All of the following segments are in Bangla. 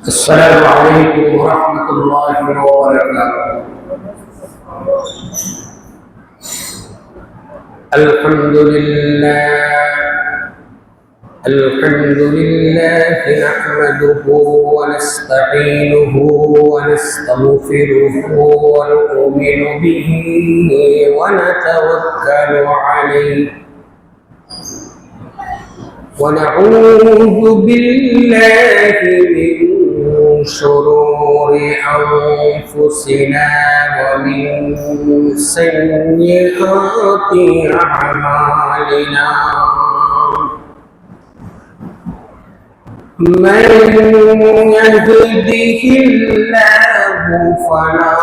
السلام عليكم ورحمة الله وبركاته. الحمد لله نحمده ونستعينه ونستغفره ونؤمن به ونتوكل عليه ونعوذ بالله من شرور أنفسنا ومن سيئات أعمالنا من يهده الله فلا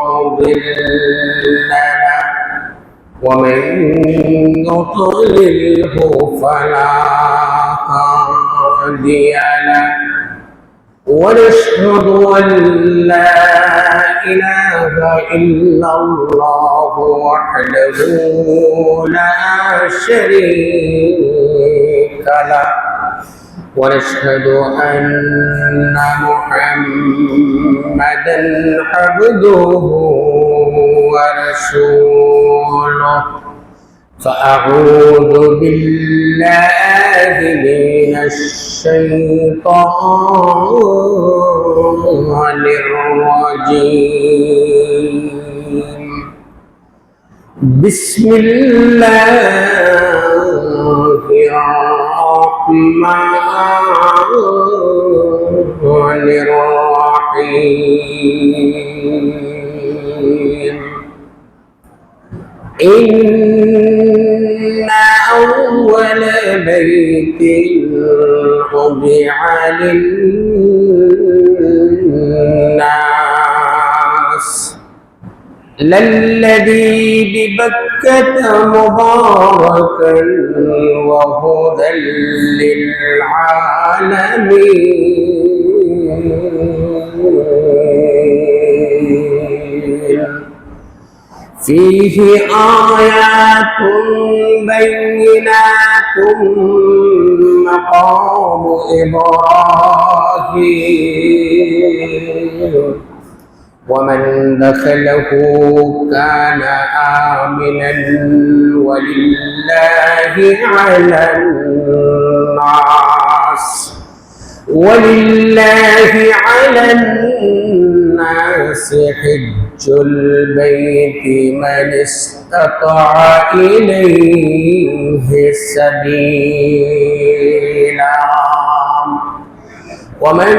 مضل له ومن يضلله فلا هادي له ونشهد أن لا إله إلا الله وحده لا شريك له ونشهد أن محمدا عبده ورسوله فأعوذ بالله من الشيطان الرجيم بسم الله الرحمن الرحيم إن أول بيت وضع للناس للذي ببكة مباركا وهدى للعالمين فيه آيات بينات مقام إبراهيم ومن دخله كان آمنا ولله على الناس حج البيت من استطاع إليه سبيلا ومن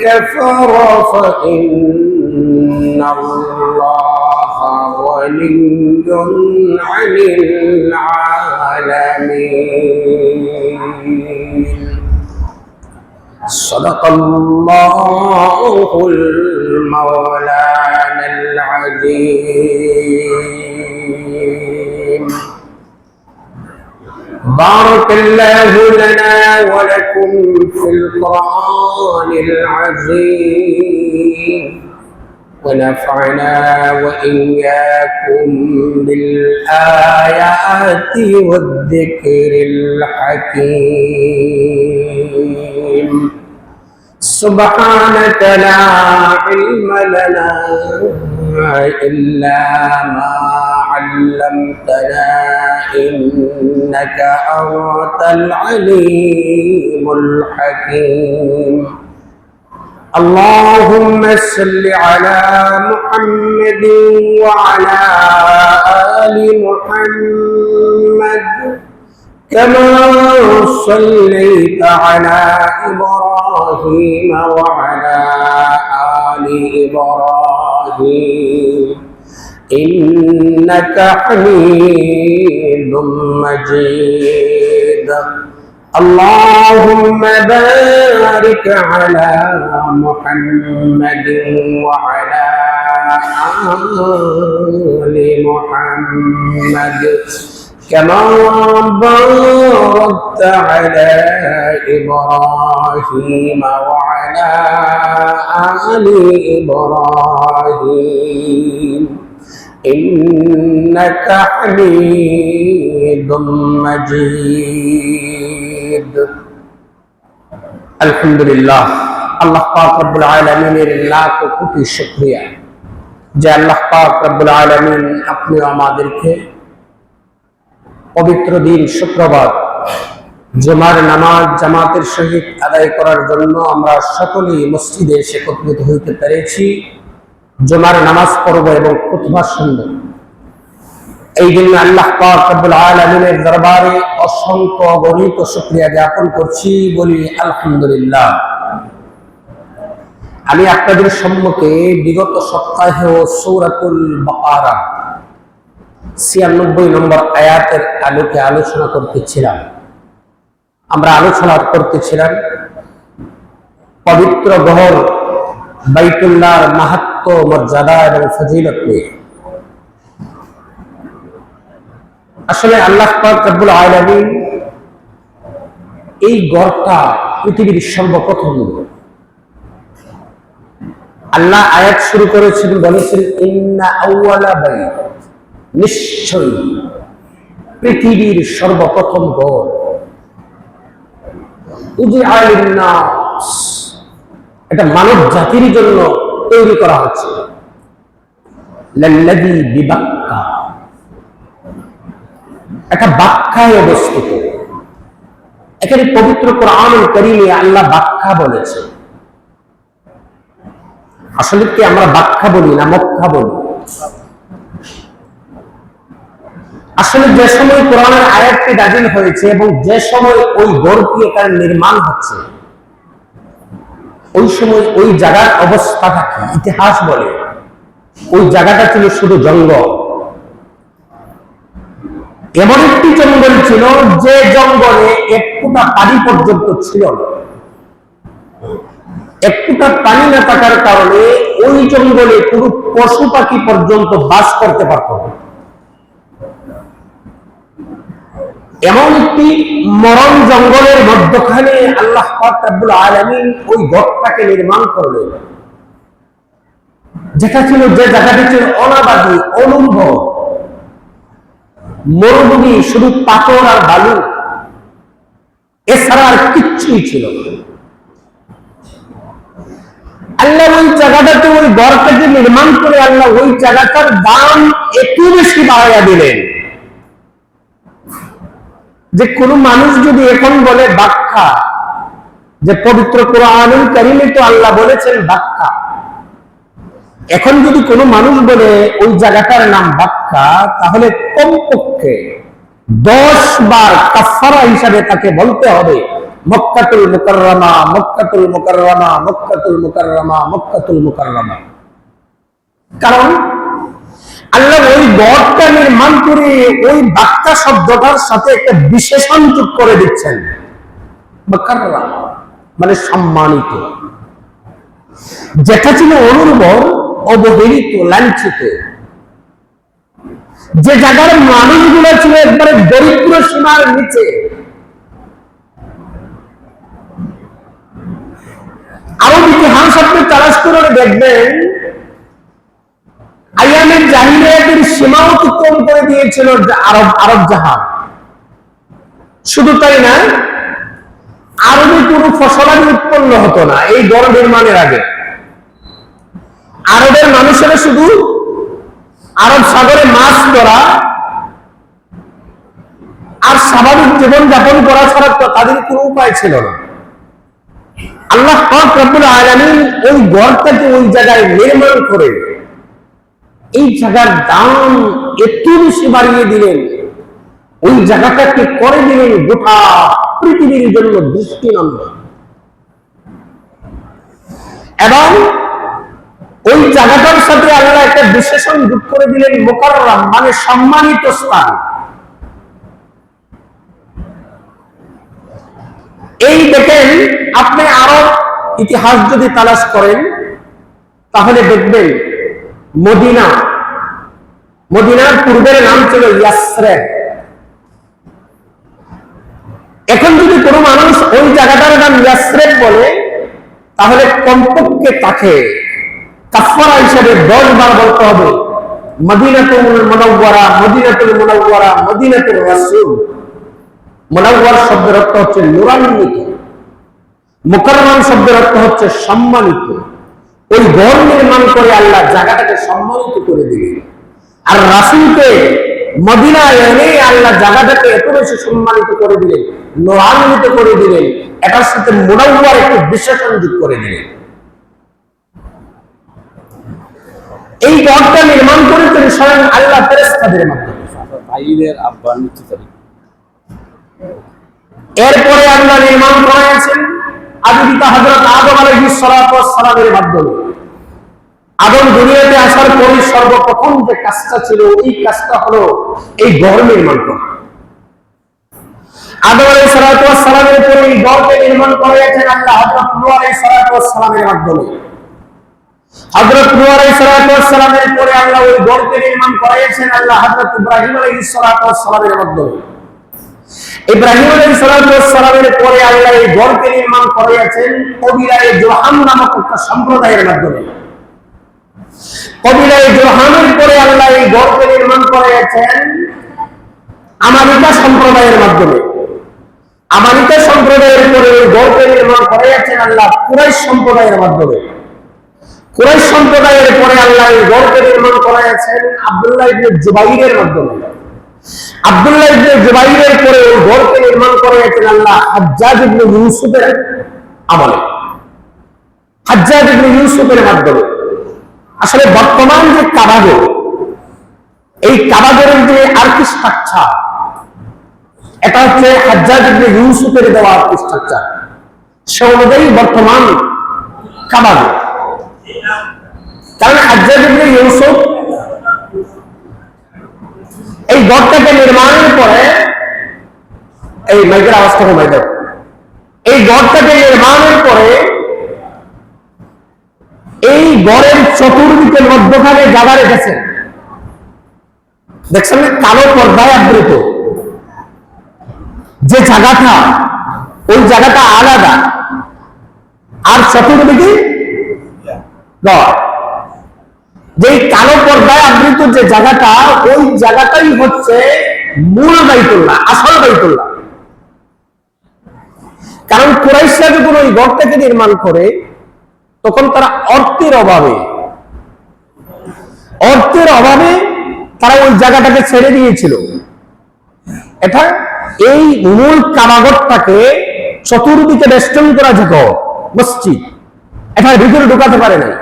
كفر فإن الله غني عن العالمين صدق الله المولانا العظيم بارك الله لنا ولكم في القرآن العظيم ونفعنا وإياكم بالآيات والذكر الحكيم سبحانك لا علم لنا إلا ما علمتنا إنك أنت العليم الحكيم اللهم صل على محمد وعلى آل محمد كما صليت على إبراهيم وعلى آل إبراهيم إنك حميد مجيد اللهم بارك على محمد وعلى آل محمد كما باركت على إبراهيم وعلى آل إبراهيم إنك حميد مجيد আলহামদুলিল্লাহ, আল্লাহ পাক রব্বুল আলামিনের লাখ কোটি শুকরিয়া যে আল্লাহ পাক রব্বুল আলামিন আপনি আমাদেরকে পবিত্র দিন শুক্রবার জুমার নামাজ জামাতের সহিত আদায় করার জন্য আমরা সকলেই মসজিদে এসে একত্রিত হইতে পেরেছি। জুমার নামাজ পড়ব এবং খুতবা শুনব। এই জন্য আল্লাহ পাক রব্বুল আলামিনের দরবারে অসংখ্য অগণিত শুকরিয়া জ্ঞাপন করছি, বলি আলহামদুলিল্লাহ। আমি আপনাদের সম্মুখে বিগত সপ্তাহে সূরাতুল বাকারা 96 নম্বর আয়াতের আলোকে আলোচনা করতেছিলাম। আমরা আলোচনা করতেছিলাম পবিত্র ঘর বাইতুল্লাহর মাহাত্ম্য, মর্যাদা এবং ফজিলত নিয়ে। আসলে আল্লাহ পাক রব্বুল আলামিন এই ঘরটা পৃথিবীর সর্বপ্রথম। আল্লাহ আয়াত শুরু করেছেন, বলেছেন ইন্না আউয়ালা বাইত, নিশ্চয়ই পৃথিবীর সর্বপ্রথম ঘর উজিআ লিন-নাস, এটা মানব জাতির জন্য তৈরি করা হচ্ছে। লাল্লাযী বিবাক্কা, এটা বাক্কায় অবস্থিত। এখানে পবিত্র কোরআনুল কারীমে আল্লাহ বাক্কা বলেছে। আসলে কি আমরা বাক্কা বলি না মক্কা বলি? আসলে যে সময় কোরআনের আয়াতটি নাযিল হয়েছে এবং যে সময় ওই ঘরটি এখানে নির্মাণ হচ্ছে, ওই সময় ওই জায়গার অবস্থাটা কি ইতিহাস বলে। ওই জায়গাটা ছিল শুধু জঙ্গল। এমন একটি জঙ্গল ছিল যে জঙ্গলে এক ফোঁটা পানি পর্যন্ত ছিল না। এক ফোঁটা পানি না থাকার কারণে ওই জঙ্গলে কোনো পশু পাখি পর্যন্ত বাস করতে পারত না। এমন একটি মরণ জঙ্গলের মধ্যখানে আল্লাহ পাক রব্বুল আলামিন ওই ঘরটাকে নির্মাণ করলেন, যেটা ছিল, যে জায়গাটি ছিল অনাবাদী, অনুর্বর, মরুভূমি, শুধু পাথর আর বালু, এছাড়া আর কিচ্ছুই ছিল না। আল্লাহ ওই জায়গাটাতে ওই ঘরটাকে নির্মাণ করে আল্লাহ ওই জায়গাটার দাম একটু বেশি বাড়াইয়া দিলেন, যে কোন মানুষ যদি এখন বলে বাক্কা, যে পবিত্র কোরআনুল কারীমে তো আল্লাহ বলেছেন বাক্কা, এখন যদি কোনো মানুষ বলে ওই জায়গাটার নাম বাক্কা, তাহলে কমপক্ষে 10 বার কাফারা হিসাবে তাকে বলতে হবে মক্কাতুল মুকাররমা, মক্কাতুল মুকাররমা, মক্কাতুল মুকাররমা, মক্কাতুল মুকাররমা। কারণ আল্লাহ ওই ঘরটা নির্মাণ করে ওই বাক্কা শব্দটার সাথে একটা বিশেষণ যোগ করে দিচ্ছেন, মুকাররমা মানে সম্মানিত। যেটা ছিল অনুর্বর, অবহেলিত, লাঞ্ছিত, যে জায়গার মানুষগুলো ছিল একবারে দরিদ্র সীমার নিচে। আরব ইতিহাস আপনি তালাশ করে দেখবেন, আইয়ামের জাহিলিয়াতের সীমা অতিক্রম করে দিয়েছিল আরব জাহান। শুধু তাই না, আরবে কোনো ফসলাদি উৎপন্ন হতো না এই ঘর নির্মাণের আগে। আরবের মানুষেরা শুধু আরব সাগরে মাছ ধরা আর স্বাভাবিক জীবন যাপন করা ছাড়া তাদের কোনো উপায় ছিল না। আল্লাহ পাক রব্বুল আলামিন ওই ঘরটাকে ওই জায়গায় নির্মাণ করে এই জায়গার দাম একটু বেশি বাড়িয়ে দিলেন, ওই জায়গাটাকে করে দিলেন গোটা পৃথিবীর জন্য দৃষ্টিনন্দন। এবং ওই জায়গাটার সাথে আল্লাহ একটা বিশেষণ যোগ করে দিলেন মুকাররম মানে সম্মানিত স্থান। এই দেখেন, আপনি আরব ইতিহাস যদি তালাশ করেন তাহলে দেখবেন মদিনা, মদিনার পূর্বের নাম ছিল ইয়াসরিব। এখন যদি কোনো মানুষ ওই জায়গাটার নাম ইয়াসরিব বলে, তাহলে কমপক্ষে তাকে কাফারা হিসেবে 10 বার বলতে হবে মদিনাতুল মুনাওয়ারা, মদিনাতুল মুনাওয়ারা, মদিনাতুর রাসূল। মুনাওয়ার শব্দের অর্থ হচ্ছে নূরান্বিত। মুকাররম শব্দের অর্থ হচ্ছে সম্মানিত। ওই ঘর নির্মাণ করে আল্লাহ জায়গাটাকে সম্মানিত করে দিলেন। আর রাসূলকে মদিনায় এনে আল্লাহ জায়গাটাকে এত বেশি সম্মানিত করে দিলেন, নূরান্বিত করে দিলেন, এটার সাথে মুনাওয়ার একটু বিশেষণ যোগ করে দিলেন। এই ঘরটা নির্মাণ করেছেন স্বয়ং আল্লাহ ফেরেশতাদের মাধ্যমে। এরপরে আল্লাহ নির্মাণ করেছেন আদি পিতা হযরত আদম আলাইহিস সালাতু ওয়াস সালামের মাধ্যমে। আদম দুনিয়াতে আসার পরে সর্বপ্রথম যে কাজটা ছিল, এই কাজটা হলো এই ঘর নির্মাণ করা। আদম আলাইহিস সালাতু ওয়াস সালামের পরে এই ঘরকে নির্মাণ করেছেন আল্লাহ হযরত নূহ আলাইহিস সালাতু ওয়াস সালামের মাধ্যমে। হযরত নূহ আলাইহিস সালাতু ওয়াস সালামের পরে আল্লাহ ওই ঘরকে নির্মাণ করেছেন আল্লাহ হযরত ইব্রাহিম আলাইহিস সালাতু ওয়াস সালামের মাধ্যমে। ইব্রাহিম আলাইহিস সালাতু ওয়াস সালামের পরে আল্লাহ এই ঘরকে নির্মাণ করেছেন কবিলায়ে জোরহাম নামক একটা সম্প্রদায়ের মাধ্যমে। কবিলায়ে জোরহামের পরে আল্লাহ এই ঘরকে নির্মাণ করেছেন আমালিকা সম্প্রদায়ের মাধ্যমে। আমালিকা সম্প্রদায়ের পরে এই ঘরকে নির্মাণ করেছেন আল্লাহ কুরাইশ সম্প্রদায়ের মাধ্যমে। কুরাইশ সম্প্রদায়ের পরে আল্লাহ এই ঘরকে নির্মাণ করেছেন আব্দুল্লাহ ইবনে জুবাইরের মাধ্যমে। আব্দুল্লাহ ইবনে জুবাইরের পরে ওই ঘরকে নির্মাণ করেছেন আল্লাহ হাজ্জাজ ইবনে ইউসুফের আমলে, হাজ্জাজ ইবনে ইউসুফের মাধ্যমে। আসলে বর্তমান যে কাবাঘর, এই কাবাঘরের যে আর্কিটেকচার, এটা হচ্ছে হাজ্জাজ ইবনে ইউসুফের দেওয়া আর্কিটেকচার। সে অনুযায়ী বর্তমান কাবাঘর। কারণ হাজ্জাজ ইবনে ইউসুফ এই ঘরটাকে নির্মাণের পরে, এই মাইকের আওয়াজটা কমাই দাও, এই ঘরটাকে নির্মাণের পরে এই ঘরের চতুর্দিকের মধ্যখানে জায়গা রেখেছেন, দেখছেন না, কালো পর্দায় আবৃত যে জায়গাটা, ওই জায়গাটা আলাদা, আর চতুর্দিকে ঘর। যে কালো পর্দায় আবৃত যে জায়গাটা, ওই জায়গাটাই হচ্ছে মূল বাইতুল্লাহ, আসল বাইতুল্লাহ। কারণ কুরাইশরা যখন ওই ঘরটাকে নির্মাণ করে, তখন তারা অর্থের অভাবে তারা ওই জায়গাটাকে ছেড়ে দিয়েছিল। এটা এই মূল কাবাঘরটাকে চতুর্দিকে বেষ্টন করা যেত মসজিদ, এটার ভিতরে ঢুকাতে পারে নাই।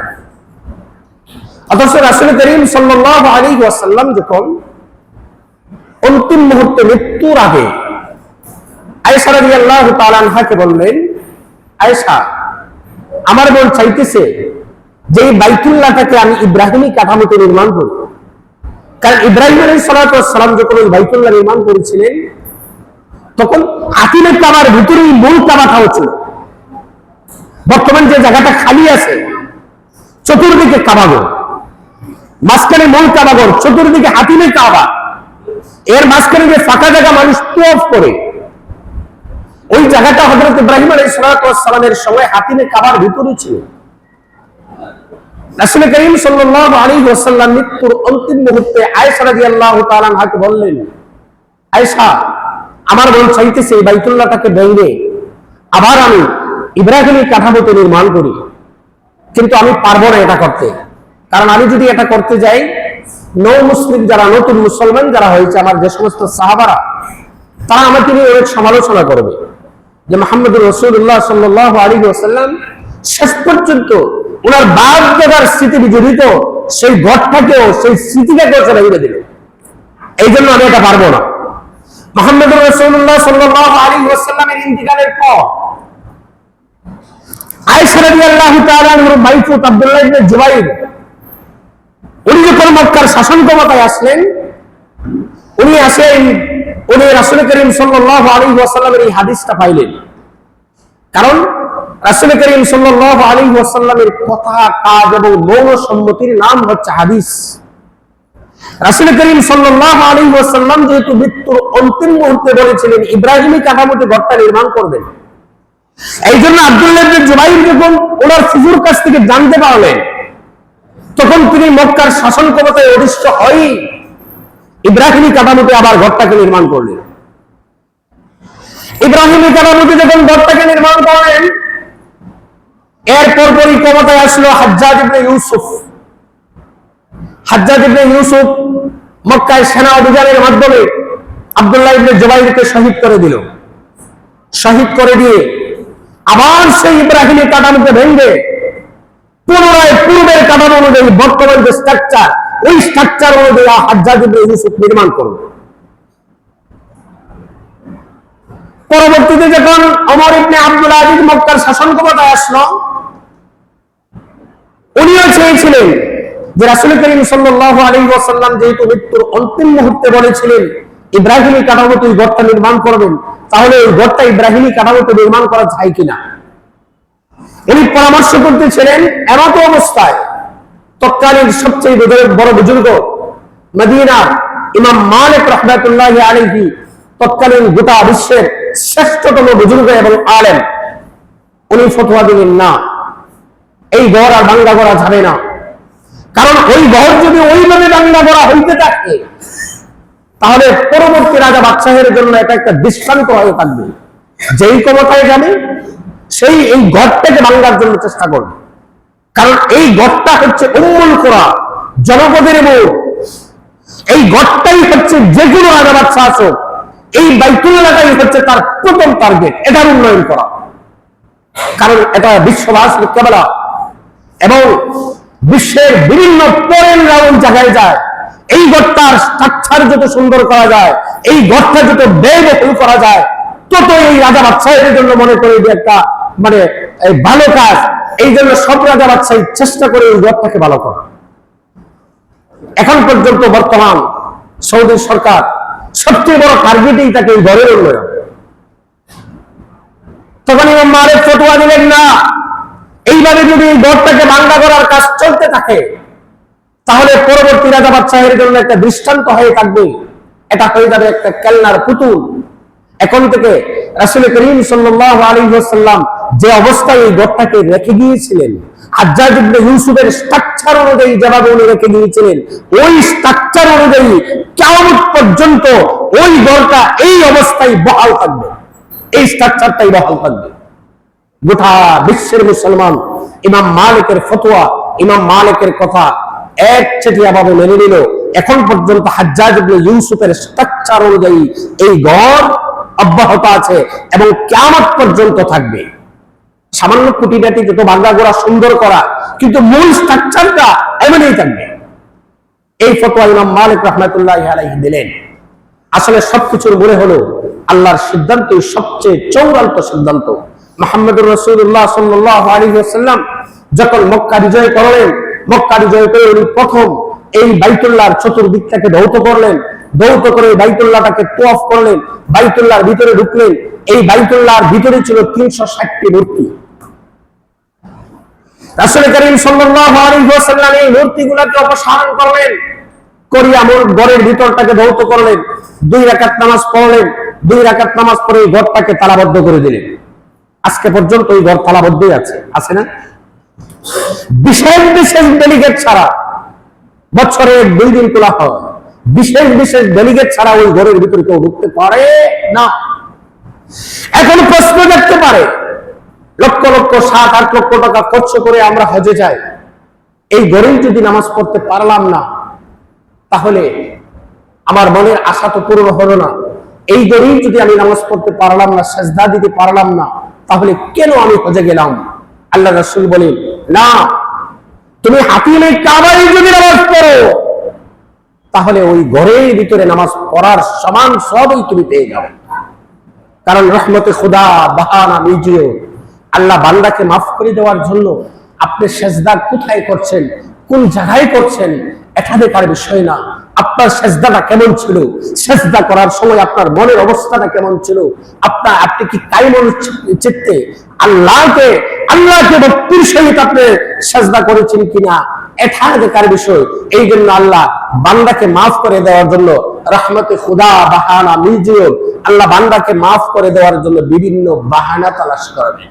অথচ রাসূল করিম সাল্লাল্লাহু আলাইহি ওয়াসাল্লাম যখন অন্তিম মুহূর্তে মৃত্যুর আগে আয়েশা রাদিয়াল্লাহু তাআলা আনহাকে বললেন, আয়েশা, আমার মন চাইতেছে যে এই বাইতুল্লাহটাকে আমি ইব্রাহিমী কাঠামোতে নির্মাণ করি। কারণ ইব্রাহিম আলাইহিস সালাতু ওয়াস সালাম যখন ওই বাইতুল্লাহ নির্মাণ করেছিলেন, তখন আতিমে কাবার ভিতরেই মূল কাবাটাও ছিল। বর্তমান যে জায়গাটা খালি আছে, চতুর্দিকে কাবাঘর, মাঝখানে মূল কাবাঘর, চতুর্দিকে হাতিমে কাবা, এর মাঝখানে যে ফাঁকা জায়গা মানুষ তওয়াফ করে, ওই জায়গাটা হযরত ইব্রাহিম আলাইহিস সালাতু ওয়াস সালামের সময় হাতিমে কাবার ভিতরে ছিল। রাসূল করিম সাল্লাল্লাহু আলাইহি ওয়াসাল্লাম মৃত্যুর অন্তিম মুহূর্তে আয়েশা রাদিয়াল্লাহু তাআলা আনহাকে বললেন, আয়েশা, আমার মন চাইতেছে এই বাইতুল্লাহটাকে ভেঙে আবার আমি ইব্রাহিমী কাঠামোতে নির্মাণ করি, কিন্তু আমি পারবো না এটা করতে। কারণ আমি যদি এটা করতে যাই, নও মুসলিম যারা, নতুন মুসলমান যারা হয়েছে, আমার যে সমস্ত সাহাবারা, তারা আমাকে নিয়ে অনেক সমালোচনা করবে যে মুহাম্মদুর রাসূলুল্লাহ সাল্লাল্লাহু আলাইহি ওয়াসাল্লাম শেষ পর্যন্ত ওনার বাপ দাদার স্মৃতি বিজড়িত সেই ঘরটাকেও, সেই স্মৃতিটাকেও চলে গিয়ে দিল। এই জন্য আমি এটা পারবো না। মুহাম্মদুর রাসূলুল্লাহ সাল্লাল্লাহু আলাইহি ওয়াসাল্লামের ইন্তিকালের পর আয়েশা রাদিয়াল্লাহু তাআলা আনহার ভাইপোত আব্দুল্লাহ ইবনে জুবাইর, উনি যখন মক্কার শাসন ক্ষমতায় আসলেন, উনি রাসূল করিম সাল্লাল্লাহু আলাইহি ওয়াসাল্লামের এই হাদিসটা পাইলেন। কারণ রাসূল করিম সাল্লাল্লাহু আলাইহি ওয়াসাল্লামের কথা, কাজ এবং মৌন সম্মতির নাম হচ্ছে হাদিস। রাসূল করিম সাল্লাল্লাহু আলাইহি ওয়াসাল্লাম যেহেতু মৃত্যুর অন্তিম মুহূর্তে বলেছিলেন ইব্রাহিমী কাঠামোতে ঘরটা নির্মাণ করবেন, এই জন্য আব্দুল্লাহ ইবনে জুবাইর যখন ওনার ফুফুর কাছ থেকে জানতে পারলেন, তখন তিনি মক্কার শাসন ক্ষমতায় অধিষ্ঠ হয়ে ইব্রাহিমী কাঠামোতে আবার ঘরটাকে নির্মাণ করলেন। ইব্রাহিমী কাঠামোতে যখন ঘরটাকে নির্মাণ করলেন, এরপর পরই ক্ষমতায় আসলো হাজ্জাজ ইবনে ইউসুফ। হাজ্জাজ ইবনে ইউসুফ মক্কায় সেনা অভিযানের মাধ্যমে আব্দুল্লাহ ইবনে জুবাইরকে শহীদ করে দিল। শহীদ করে দিয়ে আবার সেই ইব্রাহিমী কাঠামোকে ভেঙে পুনরায় পূর্বের কাঠামো অনুযায়ী বর্তমান যে স্ট্রাকচার, ওই স্ট্রাকচার অনুযায়ী হাজ্জাজ ইবনে ইউসুফ নির্মাণ করল। পরবর্তীতে যখন ওমর ইবনে আব্দুল আজিজ মক্কার শাসন ক্ষমতায় আসলো, উনিও চেয়েছিলেন যে রাসূল করিম সাল্লাল্লাহু আলাইহি ওয়াসাল্লাম যেহেতু মৃত্যুর অন্তিম মুহূর্তে বলেছিলেন ইব্রাহিমী কাঠামোতে ওই ঘরটা নির্মাণ করবেন, তাহলে ওই ঘরটা ইব্রাহিমী কাঠামোতে নির্মাণ করা যায় কিনা উনি পরামর্শ করতেছিলেন। এমত অবস্থায় তৎকালীন সবচেয়ে বড় বুজুর্গ মদিনার ইমাম মালিক রাহমাতুল্লাহি আলাইহি, তৎকালীন গোটা বিশ্বের শ্রেষ্ঠতম বুজুর্গ এবং আলেম, উনি ফতোয়া দিলেন না, এই ঘর আর ভাঙ্গা করা যাবে না। কারণ ওই ঘর যদি ওইভাবে ভাঙ্গা করা হইতে থাকে, তাহলে পরবর্তী রাজা বাদশাহের জন্য এটা একটা দৃষ্টান্ত হয়ে থাকবে। যেই ক্ষমতায় যাবে সেই এই ঘরটাকে ভাঙ্গার জন্য চেষ্টা করবে। কারণ এই ঘরটা হচ্ছে উম্মুল কুরা, জনপদের মূল। এই ঘরটাই হচ্ছে যে কোনো রাজা বাদশাহ আসুক, এই বাইতুল্লাহটাই হচ্ছে তার প্রথম টার্গেট, এটার উন্নয়ন করা। কারণ এটা বিশ্ববাসীর কেবলা এবং বিশ্বের বিভিন্ন পরেনরা ওই জায়গায় যায়। এই ঘরটার স্ট্রাকচার যত সুন্দর করা যায়, এই ঘরটা যত ব্যয়বহুল করা যায়, তত এই রাজা বাদশাহের জন্য মনে করে যে একটা মানে ভালো কাজ। এই জন্য সব রাজা বাদশাহ চেষ্টা করে এই ঘরটাকে ভালো করা। এখন পর্যন্ত বর্তমান সৌদি সরকার সবচেয়ে বড় টার্গেটই থাকে এই ঘরের উন্নয়ন। তখন ইমাম মালিক ফতোয়া দিলেন না, এইভাবে যদি এই ঘরটাকে ভাঙ্গা করার কাজ চলতে থাকে, তাহলে পরবর্তী রাজা বাদশাহের জন্য একটা দৃষ্টান্ত হয়ে থাকবে। এটা হয়ে যাবে একটা খেলনার পুতুল। এখন থেকে রাসূল করিম সাল্লাল্লাহু আলাইহি ওয়াসাল্লাম যে অবস্থায় এই ঘরটাকে রেখে গিয়েছিলেন, হাজ্জাজ ইবনে ইউসুফের স্ট্রাকচার অনুযায়ী যেভাবে উনি রেখে গিয়েছিলেন, ওই স্ট্রাকচার অনুযায়ী কিয়ামত পর্যন্ত ওই ঘরটা এই অবস্থায় বহাল থাকবে, এই স্ট্রাকচারটাই বহাল থাকবে। গোটা বিশ্বের মুসলমান ইমাম মালিকের ফতোয়া, ইমাম মালিকের কথা একচেটিয়া ভাবে মেনে নিল। এখন পর্যন্ত হাজ্জাজ ইবনে ইউসুফের স্ট্রাকচার অনুযায়ী এই ঘর অব্যাহত আছে এবং কিয়ামত পর্যন্ত থাকবে। সামান্য খুঁটিনাটি যত ভাঙা গোড়া সুন্দর করা, কিন্তু মূল স্ট্রাকচারটা এমনই থাকবে। এই ফতোয়া ইমাম মালিক রাহমাতুল্লাহি আলাইহি দিলেন। আসলে সবকিছুর মূলে হলো আল্লাহর সিদ্ধান্তই সবচেয়ে চূড়ান্ত সিদ্ধান্ত। মুহাম্মদুর রাসূলুল্লাহ সাল্লাল্লাহু আলাইহি ওয়াসাল্লাম যখন মক্কা বিজয় করলেন, মক্কা বিজয় করে উনি প্রথম এই বাইতুল্লাহর চতুর্দিকটাকে ধৌত করলেন। ধৌত করে বাইতুল্লাহটাকে তাওয়াফ করলেন, বাইতুল্লাহর ভিতরে ঢুকলেন। এই বাইতুল্লাহর ভিতরে ছিল 360টি মূর্তি। রাসূল করিম সাল্লাল্লাহু আলাইহি ওয়াসাল্লাম এই মূর্তিগুলোকে অপসারণ করলেন, করিয়া ঘরের ভিতরটাকে ধৌত করলেন। 2 রাকাত নামাজ পড়লেন। 2 রাকাত নামাজ পড়ে এই ঘরটাকে তালাবদ্ধ করে দিলেন। আজকে পর্যন্ত ওই ঘর তালাবদ্ধই আছে না? বিশেষ বিশেষ ডেলিগেট ছাড়া বছরে 2 দিন খোলা হয়। বিশেষ বিশেষ ডেলিগেট ছাড়া ওই ঘরের ভিতরে কেউ ঢুকতে পারে না। এখন প্রশ্ন দেখতে পারে, লক্ষ লক্ষ 7-8 লক্ষ টাকা খরচ করে আমরা হজে যাই, এই ঘরেই যদি নামাজ পড়তে পারলাম না, তাহলে আমার মনের আশা তো পূরণ হলো না। এই ঘরেই যদি আমি নামাজ পড়তে পারলাম না, সিজদা দিতে পারলাম না, তাহলে কেন আমি হজে গেলাম? আল্লাহ রাসূল বলেন, না, তুমি হাতিমে কাবায় যদি নামাজ পড়ো, তাহলে ওই ঘরের ভিতরে নামাজ পড়ার সমান সবই তুমি পেয়ে যাবে। কারণ রহমতে খুদা বাহানা মিজিও, আল্লাহ বান্দাকে মাফ করে দেওয়ার জন্য আপনি সিজদা কোথায় করছেন, কোন জায়গায় করছেন, এটা দেখার বিষয় না। আপনার সিজদাটা কেমন ছিল, সিজদা করার সময় আপনার মনের অবস্থাটা কেমন ছিল, আপনি কি কায়মন চিত্তে আল্লাহকে ভক্তির সহিত আপনি সিজদা করেছেন কিনা, এটা দেখার বিষয়। এই জন্য আল্লাহ বান্দাকে মাফ করে দেওয়ার জন্য রহমতে খুদা বাহানা মিজিও, আল্লাহ বান্দাকে মাফ করে দেওয়ার জন্য বিভিন্ন বাহানা তালাশ করবে।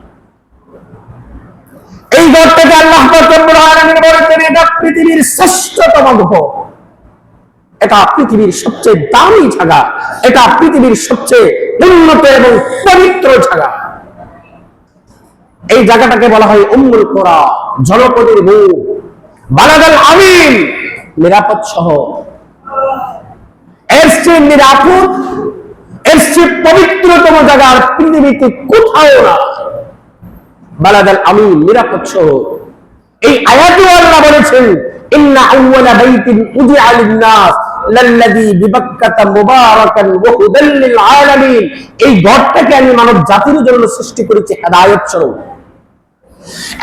এই ঘরটাকে আল্লাহ পাক রব্বুল আলামিন বলেছেন, এটা পৃথিবীর শ্রেষ্ঠতম ঘর, এটা পৃথিবীর সবচেয়ে দামি জায়গা, এটা পৃথিবীর সবচেয়ে উন্নত এবং পবিত্র জায়গা। এই জায়গাটাকে বলা হয় উম্মুল কুরা, জনপদের মুখ। বালাদাল আমিন, নিরাপদ শহর। এর চেয়ে নিরাপদ, এর চেয়ে পবিত্রতম জায়গা আর পৃথিবীতে কোথাও না। বালাদাল আমিন, নিরাপদ শহর। এই আয়াতে আল্লাহ বলেছেন, ইন্না আউওয়ালা বাইতিন উদিআ লিন-নাস লাল্লাযী বিবাক্কাতা মুবারাকান ওয়া হুদাল লিল আলামিন। এই ঘরটাকে আমি মানব জাতির জন্য সৃষ্টি করেছি হেদায়েত স্বরূপ,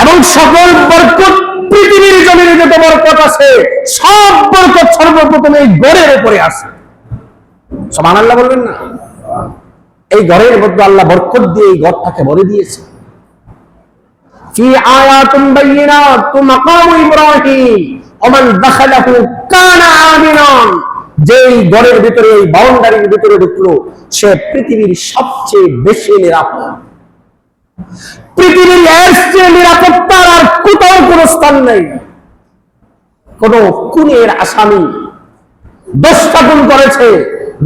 এবং সকল বরকত, পৃথিবীর জমিনে যত বরকত আছে সব বরকত সর্বপ্রথম এই ঘরের উপরে আছে। সুবহানাল্লাহ বলবেন না? এই ঘরের মধ্যে আল্লাহ বরকত দিয়ে এই ঘরটাকে ভরে দিয়েছে। ফি আয়াতুন বাইয়িনাতু মাকামু ইব্রাহিম ওয়া মান দাখালাহু কানা আমিনান। যেই ঘরের ভিতরে, এই বাউন্ডারির ভিতরে ঢুকলো সে পৃথিবীর সবচেয়ে বেশি নিরাপদ। পৃথিবীর এর চেয়ে নিরাপত্তার আর কোথাও কোনো স্থান নেই। কোন খুনের আসামি 10টা খুন করেছে,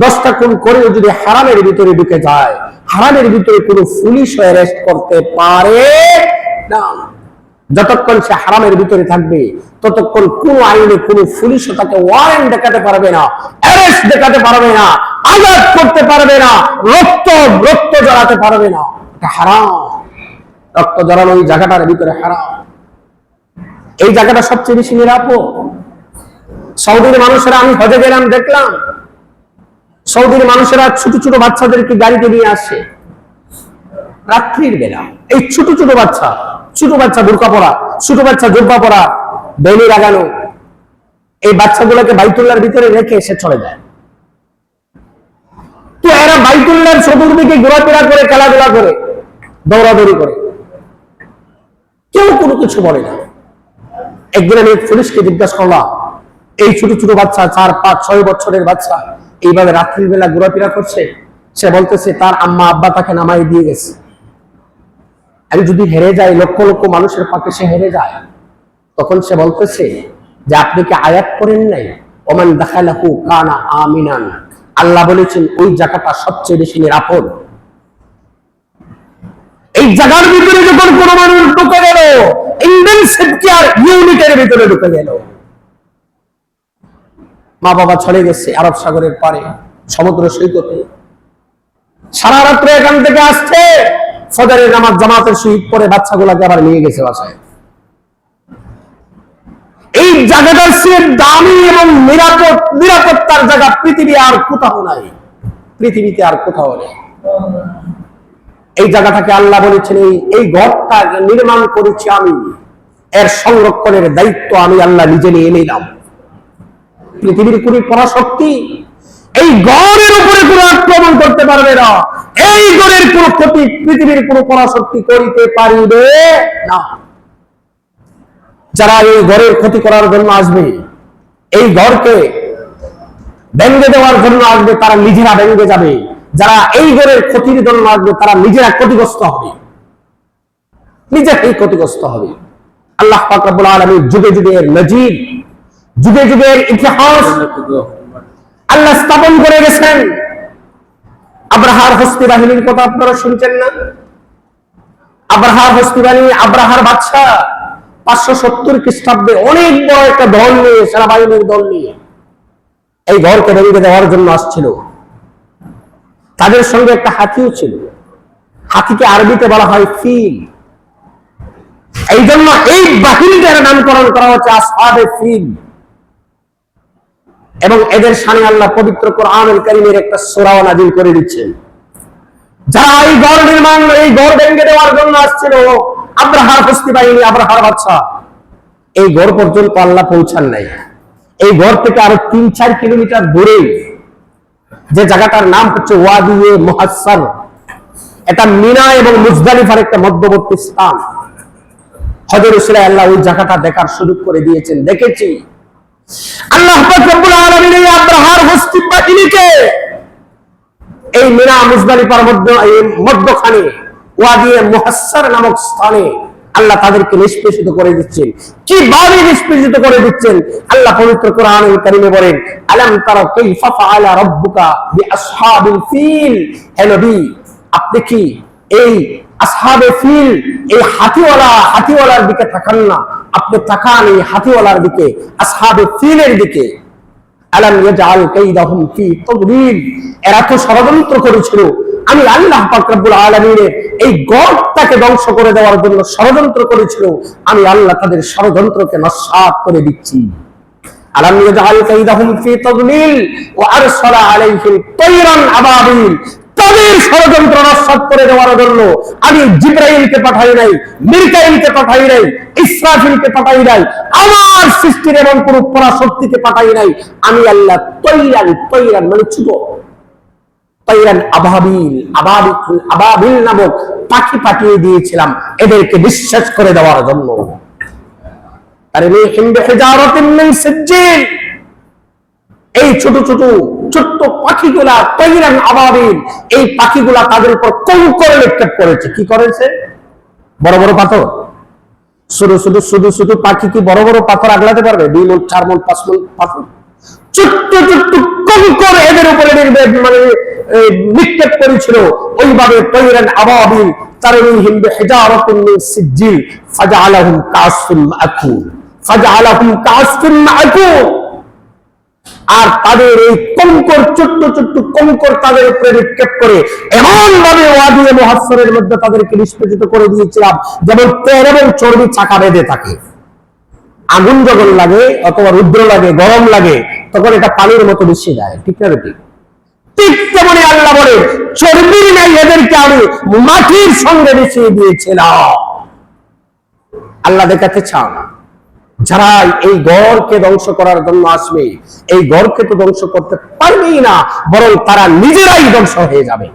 10টা খুন করে যদি হারামের ভিতরে ঢুকে যায়, হারামের ভিতরে কোনো পুলিশ অ্যারেস্ট করতে পারে না। যতক্ষণ সে হারামের ভিতরে থাকবে ততক্ষণ কোন আইনে কোন পুলিশও তাকে ওয়ারেন্ট দেখাতে পারবে না, অ্যারেস্ট দেখাতে পারবে না, আজাদ করতে পারবে না, রক্ত জড়াতে পারবে না। এটা হারাম। রক্ত জড়ানো এই জায়গাটার ভিতরে হারাম। এই জায়গাটা সবচেয়ে বেশি নিরাপদ। সৌদির মানুষেরা, আমি হজে গেলাম, দেখলাম সৌদির মানুষেরা ছোট ছোট বাচ্চাদেরকে গাড়িতে নিয়ে আসে রাত্রির বেলা। এই ছোট ছোট বাচ্চা বোরকা পরা, ছোট বাচ্চা জুব্বা পরা, বেনি লাগানো, এই বাচ্চাগুলোকে বাইতুল্লাহর ভিতরে রেখে এসে চলে যায়। তো এরা বাইতুল্লাহর চতুর্দিকে ঘোরাফেরা করে, খেলাধুলা করে, দৌড়াদৌড়ি করে, কেউ কোনো কিছু বলে না। একদিন আমি পুলিশকে জিজ্ঞাসা করলাম, এই ছোট ছোট বাচ্চা 4, 5, 6 বছরের বাচ্চা এইভাবে রাত্রির বেলা ঘোরাফেরা করছে। সে বলতেছে তার আম্মা আব্বা তাকে নামাই দিয়ে গেছে। আমি যদি হেরে যাই, লক্ষ লক্ষ মানুষের পাকে সে হেরে যায়, তখন সে বলতেছে যে আপনি কি আয়াত করেন নাই, ওমান দাখালাহু কানা আমিনান? আল্লাহ বলেছেন ওই জায়গাটা সবচেয়ে বেশি নিরাপদ। এই জায়গার ভিতরে যখন কোনো মানুষ ঢুকে গেল, ইন্টেনসিভ কেয়ার ইউনিটের ভিতরে ঢুকে গেল, মা বাবা চলে গেছে আরব সাগরের পারে, সমুদ্র সৈকতে, সারা রাত্র এখান থেকে আসছে, ফজরের নামাজ জামাতের সহিত পরে বাচ্চাগুলোকে আবার নিয়ে গেছে বাসায়। এই জায়গাটার চেয়ে দামি এবং নিরাপত্তার জায়গা পৃথিবী আর কোথাও নাই, পৃথিবীতে আর কোথাও নেই। এই জায়গাটাকে আল্লাহ বলেছেন, এই ঘরটা নির্মাণ করেছি আমি, এর সংরক্ষণের দায়িত্ব আমি আল্লাহ নিজে নিয়ে নিলাম। পৃথিবীর কোন পরাশক্তি এই ঘরের উপরে কোন আক্রমণ করতে পারবে না। এই ঘরের কোন ক্ষতি পৃথিবীর কোন পরাশক্তি করিতে পারিবে না। যারা এই ঘরের ক্ষতি করার জন্য আসবে, এই ঘরকে ভেঙে দেওয়ার জন্য আসবে, তারা নিজেরা ভেঙে যাবে। যারা এই ঘরের ক্ষতির জন্য আসবে, তারা নিজেরা ক্ষতিগ্রস্ত হবে, নিজেরাই ক্ষতিগ্রস্ত হবে। আল্লাহ পাক রব্বুল আলামিন যুগে যুগের নজির, যুগে যুগের ইতিহাস আল্লাহ স্থাপন করে গেছেন। আব্রাহার হস্তি বাহিনীর কথা আপনারা শুনছেন না? আব্রাহার হস্তি বাহিনী, আব্রাহার বাদশা 570 খ্রিস্টাব্দে অনেক বড় একটা দল নিয়ে, সেনাবাহিনীর দল নিয়ে এই ঘরকে ভেঙে দেওয়ার জন্য আসছিল। তাদের সঙ্গে একটা হাতিও ছিল। হাতিকে আরবিতে বলা হয় ফিল। এই জন্য এই বাহিনীটার নামকরণ করা হচ্ছে আসহাবে ফিল। এবং এদের শানে আল্লাহ পবিত্র কোরআনুল কারীমের একটা সূরাও নাযিল করে দিচ্ছেন। যারা এই ঘর নির্মাণ, এই ঘর ভেঙে দেওয়ার জন্য আসছিল, আব্রাহার হস্তি বাহিনী, আব্রাহার বাদশা, এই ঘর পর্যন্ত আল্লাহ পৌঁছান নাই। এই ঘর থেকে আরো 3-4 কিলোমিটার দূরে যে জায়গাটার নাম হচ্ছে ওয়াদিয়ে মুহাসসার, এটা মিনা এবং মুজদালিফার একটা মধ্যবর্তী স্থান। হযরত রাসূল আল্লাহ ওই জায়গাটা দেখার সুযোগ করে দিয়েছেন, দেখেছি। আল্লাহ পাক রব্বুল আলামিন এই আব্রাহার হস্তি বাহিনীকে এই মিনা মুজদালিফার মধ্যখানে ওয়াদিয়ে মুহাসসার নামক স্থানে আল্লাহ তাদেরকে নিষ্পেষিত করে দিচ্ছেন। কিভাবে নিষ্পেষিত করে দিচ্ছেন? আল্লাহ পবিত্র কোরআনুল কারীমে বলেন, আলাম তারা কাইফা ফাআলা রাব্বুকা বিআসহাবিল ফিল। হে নবী, আপনি কি এই আসহাবে ফিল, এই হাতিওয়ালার দিকে তাকান না, আপনি তাকান এই হাতিওয়ালার দিকে, আসহাবে ফিলের দিকে। আলাম ইয়াজআল কাইদাহুম ফি তাদলিল, এরা তো ষড়যন্ত্র করেছিল, আমি আল্লাহ পাক রব্বুল আলামিনের এই গড়টাকে ধ্বংস করে দেওয়ার জন্য ষড়যন্ত্র করেছিল, আমি আল্লাহ তাদের ষড়যন্ত্রকে নস্যাৎ করে দিচ্ছি। আলাম ইয়াজআল কাইদাহুম ফি তাদলিল ওয়া আরসালা আলাইহিম তায়রান আবাবিল, তাদের ষড়যন্ত্র নস্যাৎ করে দেওয়ার জন্য আমি জিবরাইলকে পাঠাই নাই, মিকাইলকে পাঠাই নাই, ইসরাফিলকে পাঠাই নাই, আমার সৃষ্টির এমন কোন পরাশক্তিকে পাঠাই নাই, আমি আল্লাহ তায়রান মানে ছোট, তায়রান আবাবিল নামক পাখি পাঠিয়ে দিয়েছিলাম এদেরকে বিশ্বাস করে দেওয়ার জন্য। এই ছোট পাখিগুলা তায়রান আবাবিল, এই পাখিগুলা তাদের উপর কঙ্কর নিক্ষেপ করেছে। কি করেছে? বড় বড় পাথর। শুধু পাখি কি বড় বড় পাথর আগলাতে পারবে? 2 মণ 4 মণ 5 মণ পাথর? ছোট্ট কঙ্কর এদের উপরে মানে নিক্ষেপ করেছিল। ওইভাবে তায়রান আবাবিল তারমিহিম বিহিজারাতিন মিন সিজ্জিল ফাজআলাহুম কাসফিন মাআকুল। আর তাদের এই কঙ্কর, ছোট্ট কঙ্কর তাদের উপরে নিক্ষেপ করে এমন ভাবে ওয়াদিয়ে মুহাসসরের মধ্যে তাদেরকে নিষ্পেষিত করে দিয়েছিলাম যেমন তেল এবং চর্বি চাকা বেঁধে থাকে। আগুন যখন লাগে অথবা রুদ্র লাগে, গরম লাগে, তখন এটা পানির মতো মিশে যায়, ঠিক না বেটি? ঠিক তেমনি আল্লাহ বলে চর্বির নাই এদেরকে আমি মাটির সঙ্গে মিশিয়ে দিয়েছিলাম। আল্লাহ দেখাতে চান যারা এই গড়কে ধ্বংস করার জন্য আসবে, এই গড়কে তো ধ্বংস করতে পারবেই না, বরং তারা নিজেরাই ধ্বংস হয়ে যাবে।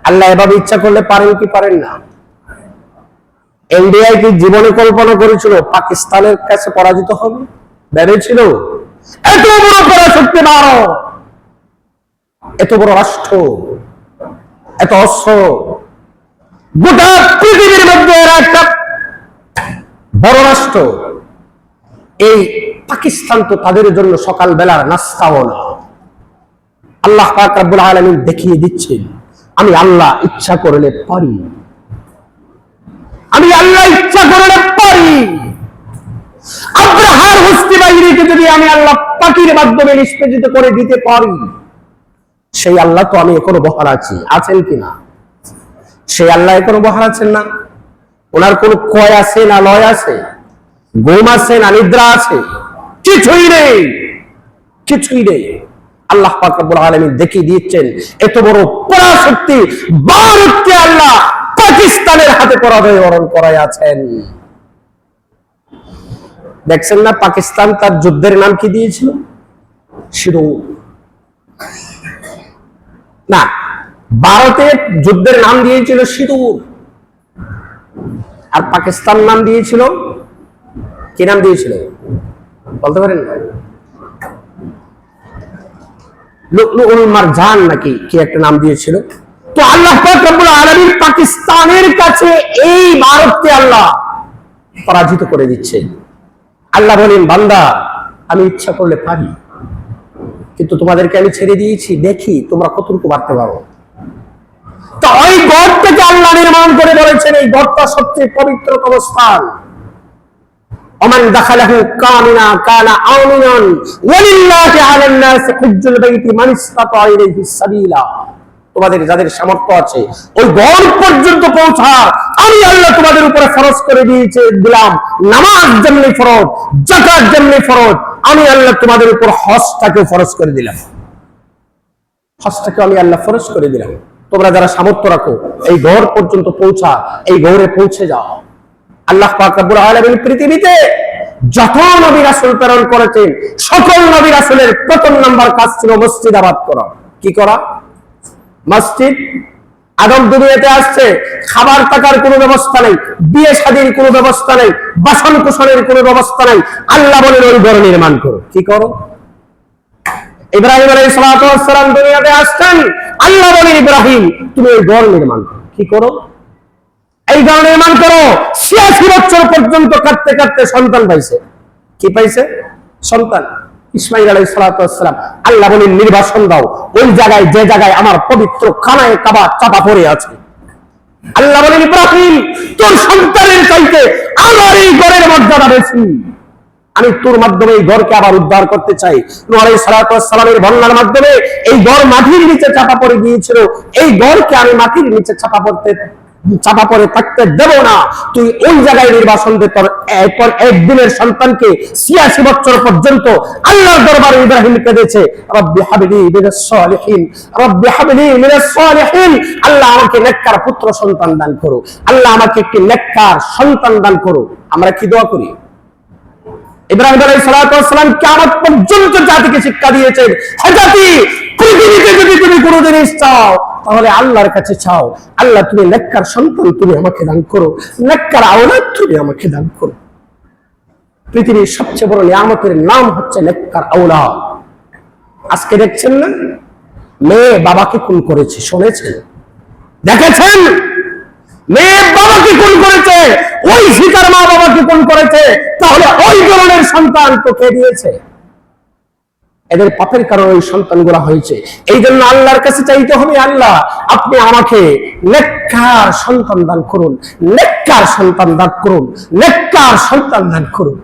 আল্লাহ এভাবে ইচ্ছা করলে পারেন কি পারেন না? ইন্ডিয়ায় কি জীবনে কল্পনা করেছিল পাকিস্তানের কাছে পরাজিত হবে? ভেবেছিল? এত বড় পরাশক্তি ভারত, এত বড় রাষ্ট্র, এত অস্ত্র, গোটা পৃথিবীর মধ্যে এরা একটা বড় রাষ্ট্র। এই পাকিস্তান তো তাদের জন্য সকাল বেলার নাস্তাও না। আল্লাহ পাক রব্বুল আলামিন দেখিয়ে দিচ্ছেন আমি আল্লাহ ইচ্ছা করলে পারি, আব্রাহার হস্তি বাহিনীকে যদি আমি আল্লাহ পাখির মাধ্যমে নিষ্পেষিত করে দিতে পারি, সেই আল্লাহ তো আমি এখনো বহাল আছেন কিনা? সেই আল্লাহ এখনো বহাল আছেন না? ওনার কোন কয় আছে না লয় আছে? ঘুম আছে না নিদ্রা আছে? কিছুই নেই। আল্লাহ পাক রব্বুল আলামিন দেখিয়ে দিচ্ছেন এত বড় পরাশক্তি ভারতকে আল্লাহ পাকিস্তানের হাতে পরাজয় বরণ করায় আছেন। দেখছেন না পাকিস্তান তার যুদ্ধের নাম কি দিয়েছিল? সিঁদুর। না, ভারতের যুদ্ধের নাম দিয়েছিল সিঁদুর, আর পাকিস্তান নাম দিয়েছিল কি? নাম দিয়েছিল বলতে পারেন? লুকলুউল মারজান নাকি কি একটা নাম দিয়েছিল। তো আল্লাহ পাক রব্বুল আলামিন পাকিস্তানের কাছে এই ভারতকে আল্লাহ পরাজিত করে দিচ্ছে। আল্লাহ বলেন বান্দা আমি ইচ্ছা করলে পারি, কিন্তু তোমাদেরকে আমি ছেড়ে দিয়েছি, দেখি তোমরা কতটুকু পারতে পারো। তো ওই গড়টাকে আল্লাহ নির্মাণ করে বলেছেন এই গড়টা সবচেয়ে পবিত্রতম স্থান। ওমান দাখালাহু কামিনা কানা আমিনান ওয়ালিল্লাহি আলান নাসি হুজ্জুল বাইতি মান ইসতাতা ইলাইহি সাবিলা। তোমাদের যাদের সামর্থ্য আছে ওই গড় পর্যন্ত পৌঁছার আমি আল্লাহ তোমাদের উপরে ফরজ করে দিলাম। নামাজ যেমনি ফরজ, যাকাত যেমনি ফরজ, আমি আল্লাহ তোমাদের উপর হজটাকে ফরজ করে দিলাম। হজটাকে আমি আল্লাহ ফরজ করে দিলাম। তোমরা যারা সামর্থ্য রাখো এই গড় পর্যন্ত পৌঁছা, এই গড়ে পৌঁছে যাও। আল্লাহ পাক রব্বুল আলামিন পৃথিবীতে যত নবী রাসূল প্রেরণ করেছেন সকল নবী রাসূলের প্রথম নাম্বার কাজ ছিল মসজিদ আবাদ করা। কি করা? মসজিদ। আদম দুনিয়াতে আসছে, খাবার থাকার কোনো ব্যবস্থা নেই, বিয়ে শাদীর কোনো ব্যবস্থা নেই, বাসন কোসনের কোনো ব্যবস্থা নেই। আল্লাহ বলেন ওই ঘর নির্মাণ করো। কি করো? ইব্রাহিম আলাইহিস সালাম দুনিয়াতে আসছেন, আল্লাহ বলেন ইব্রাহিম তুমি ওই ঘর নির্মাণ করো। কি করো? এই ঘর নির্মাণ করো। 86 বছর পর্যন্ত কাঁদতে কাঁদতে সন্তান পাইছে। কি পাইছে? সন্তান। ইসমাঈল আলাইহিস সালাতু ওয়াস সালাম, আল্লাহ বলেন নির্বাসন দাও ওই জায়গায় যে জায়গায় আমার পবিত্র খানায়ে কাবা চাপা পড়ে আছে। আল্লাহ বলেন ইব্রাহিম তোর সন্তানের চাইতে আমার এই ঘরের মর্যাদা বেশি, আমি তোর মাধ্যমে এই ঘরকে আবার উদ্ধার করতে চাই। নূহ আলাইহিস সালাতু ওয়াস সালামের বন্যার মাধ্যমে এই ঘর মাটির নিচে চাপা পড়ে গিয়েছিল, এই ঘরকে আমি মাটির নিচে চাপা পড়ে থাকতে দেব না, তুই ওই জায়গায় নির্বাসন দে তোর এরপর একদিনের সন্তানকে। ৮৬ বছর পর্যন্ত আল্লাহর দরবারে ইব্রাহিম কেঁদেছে, রব্বি হাবলি মিনাস সালিহিন, রব্বি হাবলি মিনাস সালিহিন, আল্লাহ আমাকে নেককার পুত্র সন্তান দান করো, আল্লাহ আমাকে একটি নেককার সন্তান দান করো। আমরা কি দোয়া করি? ইব্রাহিম আলাইহিস সালাতু ওয়াস সালাম কিয়ামত পর্যন্ত জাতিকে শিক্ষা দিয়েছেন, হে জাতি, পৃথিবীতে যদি তুমি কোনো জিনিস চাও তাহলে আল্লাহর কাছে চাও, আল্লাহ তুমি নেককার সন্তান তুমি আমাকে দান করো, নেককার আওলাদ তুমি আমাকে দান করো। পৃথিবীর সবচেয়ে বড় নিয়ামতের নাম হচ্ছে নেককার আওলাদ। আজকে দেখছেন না, মেয়ে বাবাকে খুন করেছে, শুনেছেন, দেখেছেন? মেয়ে বাবাকে খুন করেছে, ওই শিকার মা বাবাকে খুন করেছে, তাহলে ওই ধরনের সন্তান তো কে দিয়েছে? এদের পাপের কারণে ওই সন্তানগুলো হয়েছে। এই জন্য আল্লাহর কাছে চাইতে হবে, আল্লাহ আপনি আমাকে নেককার সন্তান দান করুন, নেককার সন্তান দান করুন, নেককার সন্তান দান করুন।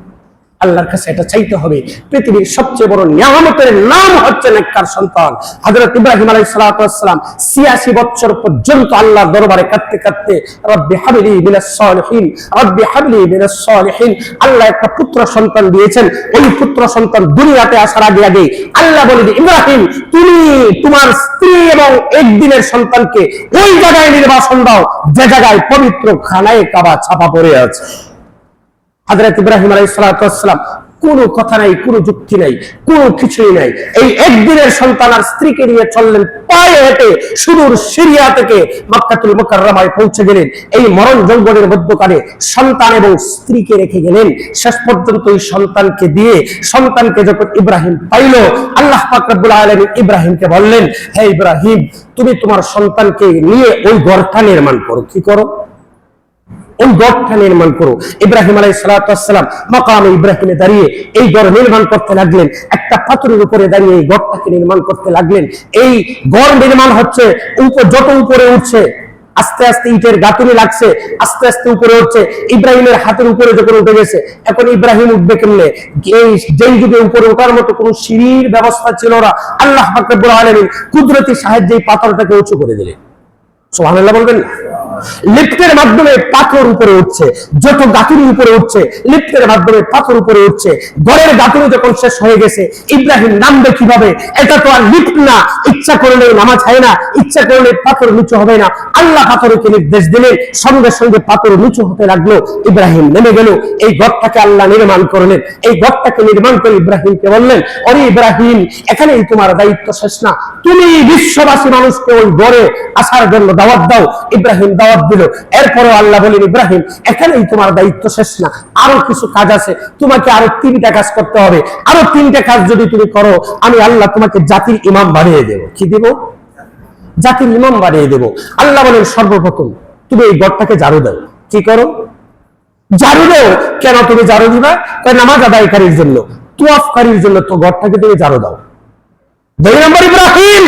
আল্লাহর কাছে এটা চাইতে হবে। পৃথিবীর সবচেয়ে বড় নিয়ামতের নাম হচ্ছে নেককার সন্তান। হযরত ইব্রাহিম আলাইহিস সালাতু ওয়াস সালাম ৮৬ বছর পর্যন্ত আল্লাহর দরবারে কাঁদতে কাঁদতে রব্বি হাবলি মিনাস সালিহিন, রব্বি হাবলি মিনাস সালিহিন, আল্লাহ একটা পুত্র সন্তান দিয়েছেন। ওই পুত্র সন্তান দুনিয়াতে আসার আগে আগে আল্লাহ বলেন, ইব্রাহিম তুমি তোমার স্ত্রী এবং একদিনের সন্তানকে ওই জায়গায় নির্বাসন দাও যে জায়গায় পবিত্র খানায়ে কাবা ছাপা পড়ে আছে। হযরত ইব্রাহিম আলাইহিস সালাতু ওয়াস সালাম কোনো কথা নাই, কোনো যুক্তি নাই, কোনো কিছুই নাই, এই একদিনের সন্তান আর স্ত্রীকে নিয়ে চললেন পায়ে হেঁটে সুদূর সিরিয়া থেকে মক্কাতুল মুকাররমায় পৌঁছে গেলেন। এই মরণ জঙ্গলের মধ্যকালে সন্তান এবং স্ত্রীকে রেখে গেলেন। শেষ পর্যন্ত এই সন্তানকে দিয়ে, সন্তানকে যখন ইব্রাহিম পাইল, আল্লাহ পাক রব্বুল আলামিন ইব্রাহিমকে বললেন, হে ইব্রাহিম তুমি তোমার সন্তানকে নিয়ে ওই ঘরটা নির্মাণ করো। কি করো? ওই ঘরটা নির্মাণ করো। ইব্রাহিম আলাইহিস সালাতু ওয়াস সালাম মাকামে ইব্রাহিমে দাঁড়িয়ে এই ঘর নির্মাণ করতে লাগলেন। একটা পাথরের উপরে দাঁড়িয়ে এই ঘরটাকে নির্মাণ করতে লাগলেন। এই ঘর নির্মাণ হচ্ছে, যত উপরে উঠছে আস্তে আস্তে ইটের গাঁথুনি লাগছে, আস্তে আস্তে উপরে উঠছে। ইব্রাহিমের হাতের উপরে যখন উঠে গেছে, এখন ইব্রাহিম উঠবে কেমনে? যেই যুগে উপরে ওঠার মতো কোনো সিঁড়ির ব্যবস্থা ছিল না, আল্লাহ পাক রব্বুল আলামিন কুদরতি সাহায্যে এই পাথরটাকে উঁচু করে দিলেন। সুবহানাল্লাহ বলবেন না? লিফটের মাধ্যমে পাথর উপরে উঠছে, যত গাঁথুনি উপরে উঠছে লিফটের মাধ্যমে পাথর উপরে উঠছে। ঘরের গাঁথুনি যখন শেষ হয়ে গেছে, ইব্রাহিম নামবে কিভাবে? এটা তো আর লিফট না, ইচ্ছা করলে নামা যায় না, ইচ্ছা করলে পাথর নিচু হবে না। আল্লাহ পাথরকে নির্দেশ দিলেন, সঙ্গে সঙ্গে পাথর নিচু হতে লাগলো। ইব্রাহিম নেমে গেল, এই ঘরটাকে আল্লাহ নির্মাণ করলেন। এই ঘরটাকে নির্মাণ করে ইব্রাহিমকে বললেন, ওরে ইব্রাহিম এখানেই তোমার দায়িত্ব শেষ না, তুমি বিশ্ববাসী মানুষকে ওই ঘরে আসার জন্য দাওয়াত দাও। ইব্রাহিম দাওয়াত দিল। এরপরও আল্লাহ বলেন, ইব্রাহিম এখানেই তোমার দায়িত্ব শেষ না, আরো কিছু কাজ আছে, তোমাকে আরো 3টা কাজ করতে হবে। আরো 3টা কাজ যদি তুমি করো, আমি আল্লাহ তোমাকে জাতির ইমাম বানিয়ে দেব। কি দেব? জাতির ইমাম বানিয়ে দেব। আল্লাহ বলেন, সর্বপ্রথম তুমি এই ঘরটাকে ঝাড়ু দাও। কি করো? ঝাড়ু দাও। কেন তুমি ঝাড়ু দিবা? নামাজ আদায়কারীর জন্য, তুয়াফকারীর জন্য তো ঘরটাকে তুমি ঝাড়ু দাও। 2 নম্বর, ইব্রাহিম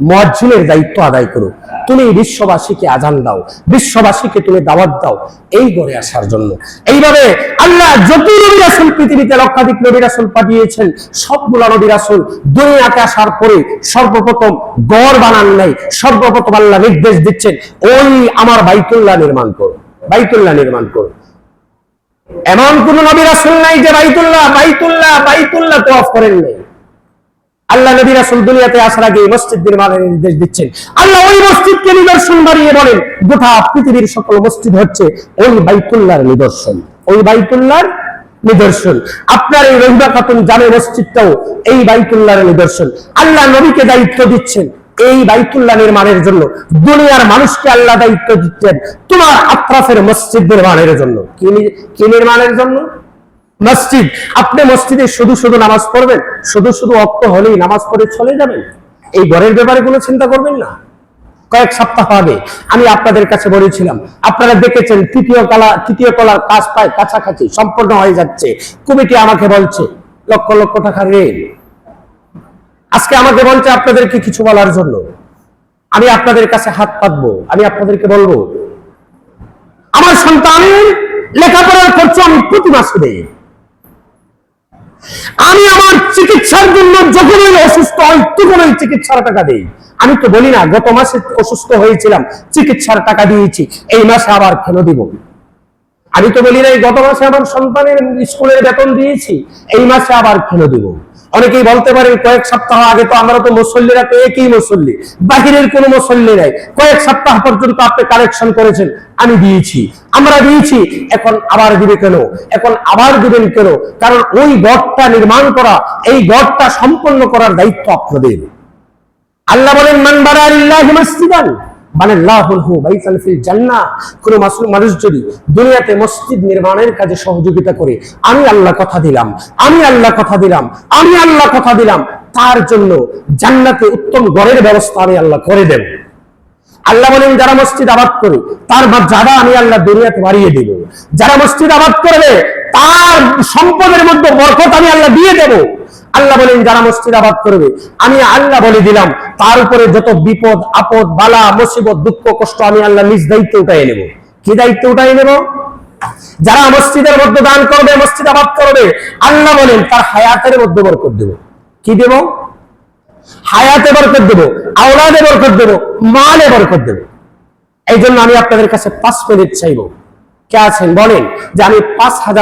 মুয়াজ্জিনের দায়িত্ব আদায় করো। তুমি বিশ্ববাসীকে আজান দাও, বিশ্ববাসীকে তুমি দাওয়াত দাও এই ঘরে আসার জন্য। এইভাবে আল্লাহ যত নবী রাসূল পৃথিবীতে লক্ষাধিক নবী রাসূল পাঠিয়েছেন, সবগুলো নবী রাসূল দুনিয়াতে আসার পরে সর্বপ্রথম ঘর বানান নাই, সর্বপ্রথম আল্লাহ নির্দেশ দিচ্ছেন, ওই আমার বাইতুল্লাহ নির্মাণ করো, বাইতুল্লাহ নির্মাণ করো। এমন কোন নবী রাসূল নাই যে বাইতুল্লাহ তাওয়াফ করেন নাই। আল্লাহ নবী রাসূল দুনিয়াতে আসার আগে মসজিদ নির্মাণের নির্দেশ দিচ্ছেন। আল্লাহ ওই মসজিদকে নিদর্শন বানিয়ে বলেন, গোটা পৃথিবীর সকল মসজিদ হচ্ছে ওই বাইতুল্লাহর নিদর্শন, ওই বাইতুল্লাহর নিদর্শন। আপনার এই রহিবা খাতুন জামে মসজিদটাও এই বাইতুল্লাহর নিদর্শন। আল্লাহ নবীকে দায়িত্ব দিচ্ছেন এই বাইতুল্লাহ নির্মাণের জন্য, দুনিয়ার মানুষকে আল্লাহ দায়িত্ব দিচ্ছেন তোমার আত্রাফের মসজিদ নির্মাণের জন্য। কি নির্মাণের জন্য? মসজিদ। আপনি মসজিদে শুধু শুধু নামাজ পড়বেন, শুধু শুধু ওয়াক্ত হলেই নামাজ পড়ে চলে যাবেন, এই ঘরের ব্যাপারে কোনো চিন্তা করবেন না। কয়েক সপ্তাহ আগে আমি আপনাদের কাছে বলেছিলাম, আপনারা দেখেছেন তৃতীয় তলার কাজ প্রায় কাছাকাছি সম্পূর্ণ হয়ে যাচ্ছে। কমিটি আমাকে বলছে লক্ষ লক্ষ টাকা ঋণ। আজকে আমাকে বলছে আপনাদেরকে কিছু বলার জন্য, আমি আপনাদের কাছে হাত পাতবো, আমি আপনাদেরকে বলবো আমার সন্তানের লেখাপড়ার খরচ আমি প্রতি মাসে দেই। আমি আমার চিকিৎসার জন্য যখনই অসুস্থ হয় তখনই চিকিৎসার টাকা দেই। আমি তো বলি না গত মাসে অসুস্থ হয়েছিলাম চিকিৎসার টাকা দিয়েছি, এই মাসে আবার কেন দিব। আমি তো বলি না গত মাসে আমার সন্তানের স্কুলের বেতন দিয়েছি, এই মাসে আবার কেন দিব। অনেকেই বলতে পারেন কয়েক সপ্তাহ আগে তো আমরা তো মুসল্লিরা তো একই মুসল্লি, বাহিরের কোনো মুসল্লি নাই, কয়েক সপ্তাহ পর্যন্ত আপনি কালেকশন করেছেন, আমি দিয়েছি, আমরা দিয়েছি, এখন আবার দিবে কেন, এখন আবার দিবেন কেন? কারণ ওই গড়টা নির্মাণ করা, এই গড়টা সম্পন্ন করার দায়িত্ব আপনাদের। আল্লাহ বলেন মান বানা লিল্লাহি মাসজিদান বানাল্লাহু লাহু বাইতান ফিল জান্নাহ। কোন মানুষ যদি দুনিয়াতে মসজিদ নির্মাণের কাজে সহযোগিতা করে, আমি আল্লাহ কথা দিলাম, আমি আল্লাহ কথা দিলাম, আমি আল্লাহ কথা দিলাম, তার জন্য জান্নাতে উত্তম ঘরের ব্যবস্থা আমি আল্লাহ করে দেব। আল্লাহ বলেন যারা মসজিদ আবাদ করে তার জায়গা আমি আল্লাহ দুনিয়াতে বাড়িয়ে দেব। যারা মসজিদ আবাদ করবে তার সম্পদের মধ্যে বরকত আমি আল্লাহ দিয়ে দেব। আল্লাহ বলেন যারা মসজিদ আবাদ করবে আমি আল্লাহ বলে দিলাম তার উপরে যত বিপদ আপদ বালা মুসিবত দুঃখ কষ্ট আমি আল্লাহ নিজ দায়িত্ব উঠাই নেব। কি দায়িত্ব উঠাই নেব? যারা মসজিদের মধ্যে দান করবে, মসজিদ আবাদ করবে, আল্লাহ বলেন তার হায়াতের মধ্যে বরকত দেব। কি দেব? হায়াতে বরকত দেব, আওলাদে বরকত দেব, মালে বরকত দেব। এই জন্য আমি আপনাদের কাছে 5 মিনিট চাইবো। কে আছেন বলেন যে আমি 5,000